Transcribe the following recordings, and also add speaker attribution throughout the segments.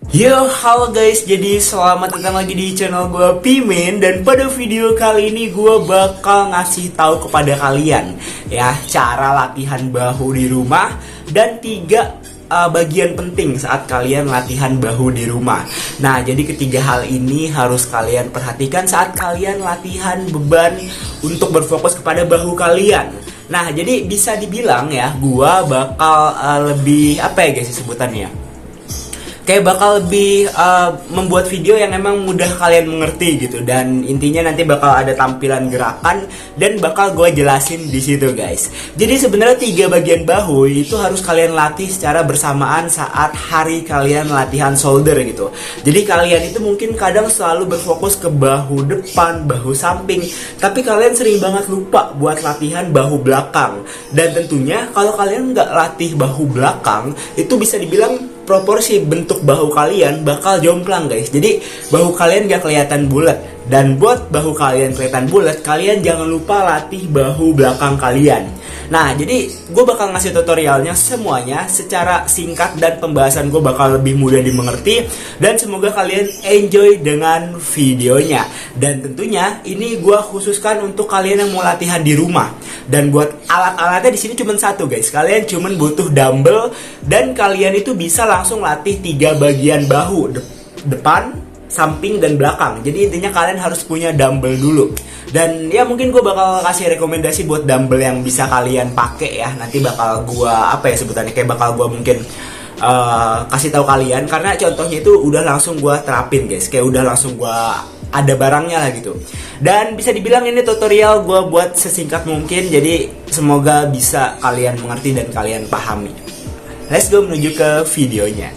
Speaker 1: Yo, halo guys, jadi selamat datang lagi di channel gue Pimin. Dan pada video kali ini gue bakal ngasih tahu kepada kalian ya cara latihan bahu di rumah dan tiga bagian penting saat kalian latihan bahu di rumah. Nah, jadi ketiga hal ini harus kalian perhatikan saat kalian latihan beban untuk berfokus kepada bahu kalian. Nah, jadi bisa dibilang ya, gue bakal lebih apa ya guys sebutannya, kayak bakal lebih membuat video yang emang mudah kalian mengerti gitu. Dan intinya nanti bakal ada tampilan gerakan dan bakal gue jelasin di situ guys. Jadi sebenarnya tiga bagian bahu itu harus kalian latih secara bersamaan saat hari kalian latihan shoulder gitu. Jadi kalian itu mungkin kadang selalu berfokus ke bahu depan, bahu samping, tapi kalian sering banget lupa buat latihan bahu belakang. Dan tentunya kalau kalian nggak latih bahu belakang, itu bisa dibilang proporsi bentuk bahu kalian bakal jomplang guys. Jadi bahu kalian gak kelihatan bulat. Dan buat bahu kalian kelihatan bulat, kalian jangan lupa latih bahu belakang kalian. Nah, jadi gue bakal ngasih tutorialnya semuanya secara singkat dan pembahasan gue bakal lebih mudah dimengerti. Dan semoga kalian enjoy dengan videonya. Dan tentunya ini gue khususkan untuk kalian yang mau latihan di rumah. Dan buat alat-alatnya di sini cuma satu guys. Kalian cuma butuh dumbbell dan kalian itu bisa langsung latih tiga bagian bahu, depan, samping, dan belakang. Jadi intinya kalian harus punya dumbbell dulu. Dan ya mungkin gue bakal kasih rekomendasi buat dumbbell yang bisa kalian pakai ya. Nanti bakal gue apa ya sebutannya, kayak bakal gue mungkin kasih tahu kalian, karena contohnya itu udah langsung gue terapin guys. Kayak udah langsung gue ada barangnya lah gitu. Dan bisa dibilang ini tutorial gue buat sesingkat mungkin. Jadi semoga bisa kalian mengerti dan kalian pahami. Let's go menuju ke videonya.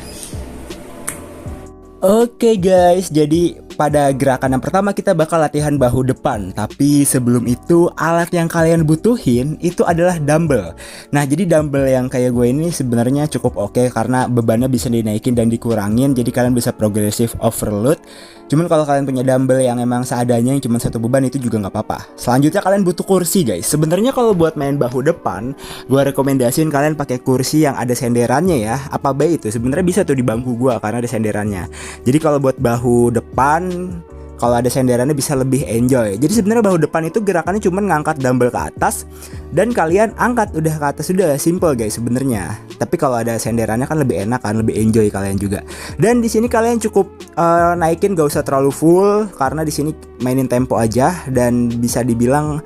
Speaker 1: Oke guys, jadi pada gerakan yang pertama kita bakal latihan bahu depan. Tapi sebelum itu alat yang kalian butuhin itu adalah dumbbell. Nah, jadi dumbbell yang kayak gue ini sebenarnya cukup oke karena bebannya bisa dinaikin dan dikurangin. Jadi kalian bisa progressive overload. Cuman kalau kalian punya dumbbell yang emang seadanya yang cuma satu beban itu juga nggak apa-apa. Selanjutnya kalian butuh kursi guys. Sebenarnya kalau buat main bahu depan, gue rekomendasiin kalian pakai kursi yang ada senderannya ya. Apa baik itu? Sebenarnya bisa tuh di bangku gue karena ada senderannya. Jadi kalau buat bahu depan, kalau ada senderannya bisa lebih enjoy. Jadi sebenarnya bahu depan itu gerakannya cuma ngangkat dumbbell ke atas dan kalian angkat udah ke atas, sudah simple guys sebenarnya. Tapi kalau ada senderannya kan lebih enak kan, lebih enjoy kalian juga. Dan di sini kalian cukup naikin, gak usah terlalu full karena di sini mainin tempo aja dan bisa dibilang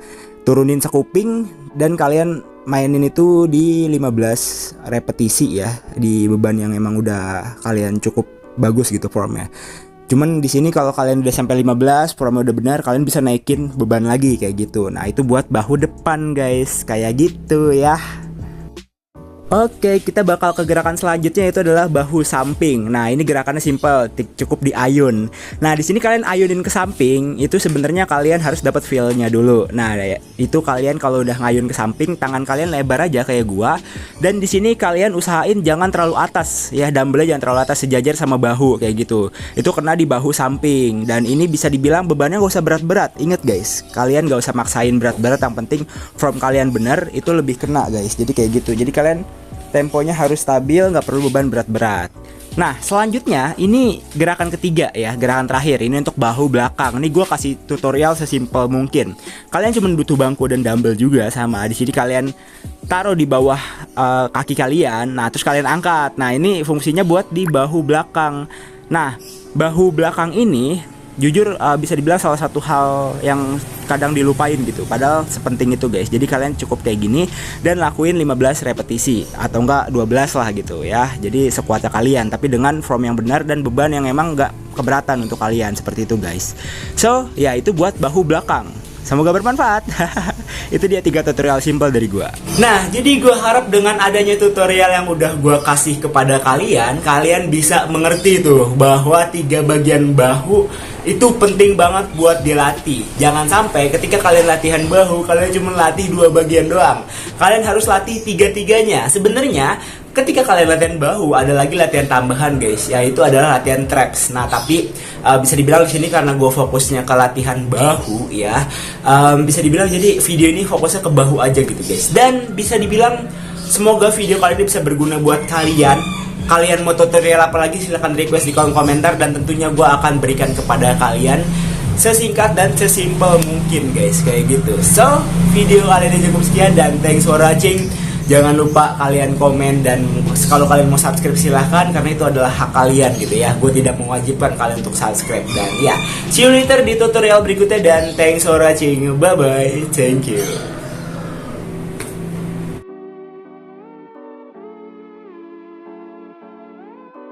Speaker 1: turunin sekuping. Dan kalian mainin itu di 15 repetisi ya, di beban yang emang udah kalian cukup bagus gitu formnya. Cuman di sini kalau kalian udah sampai 15, formnya udah benar, kalian bisa naikin beban lagi kayak gitu. Nah, itu buat bahu depan guys, kayak gitu ya. Oke, kita bakal ke gerakan selanjutnya, itu adalah bahu samping. Nah, ini gerakannya simple, cukup diayun. Nah, di sini kalian ayunin ke samping, itu sebenarnya kalian harus dapat feel-nya dulu. Nah, itu kalian kalau udah ngayun ke samping, tangan kalian lebar aja kayak gua. Dan di sini kalian usahain jangan terlalu atas ya, dumbbellnya jangan terlalu atas, sejajar sama bahu kayak gitu. Itu kena di bahu samping. Dan ini bisa dibilang bebannya gak usah berat-berat. Ingat guys, kalian gak usah maksain berat-berat, yang penting form kalian bener, itu lebih kena guys. Jadi kayak gitu. Jadi kalian temponya harus stabil, nggak perlu beban berat-berat. Nah, selanjutnya ini gerakan ketiga ya, gerakan terakhir. Ini untuk bahu belakang. Ini gue kasih tutorial sesimpel mungkin. Kalian cuma butuh bangku dan dumbbell juga sama. Di sini kalian taruh di bawah kaki kalian. Nah, terus kalian angkat. Nah, ini fungsinya buat di bahu belakang. Nah, bahu belakang ini jujur bisa dibilang salah satu hal yang kadang dilupain gitu, padahal sepenting itu guys. Jadi kalian cukup kayak gini dan lakuin 15 repetisi atau enggak 12 lah gitu ya. Jadi sekuatnya kalian, tapi dengan form yang benar dan beban yang emang enggak keberatan untuk kalian, seperti itu guys. So ya, itu buat bahu belakang. Semoga bermanfaat. Itu dia 3 tutorial simple dari gua. Nah, jadi gua harap dengan adanya tutorial yang udah gua kasih kepada kalian, kalian bisa mengerti tuh bahwa 3 bagian bahu itu penting banget buat dilatih. Jangan sampai ketika kalian latihan bahu, kalian cuma latih 2 bagian doang. Kalian harus latih 3-tiganya. Sebenarnya ketika kalian latihan bahu, ada lagi latihan tambahan guys, yaitu adalah latihan traps. Nah, tapi bisa dibilang di sini karena gue fokusnya ke latihan bahu ya, bisa dibilang jadi video ini fokusnya ke bahu aja gitu guys. Dan bisa dibilang semoga video kali ini bisa berguna buat kalian kalian mau tutorial apa lagi silahkan request di kolom komentar, dan tentunya gue akan berikan kepada kalian sesingkat dan sesimpel mungkin guys, kayak gitu. So video kali ini cukup sekian dan thanks for watching. Jangan lupa kalian komen, dan kalau kalian mau subscribe silahkan, karena itu adalah hak kalian gitu ya. Gue tidak mewajibkan kalian untuk subscribe. Dan ya, see you later di tutorial berikutnya, dan thanks for watching. Bye bye, thank you.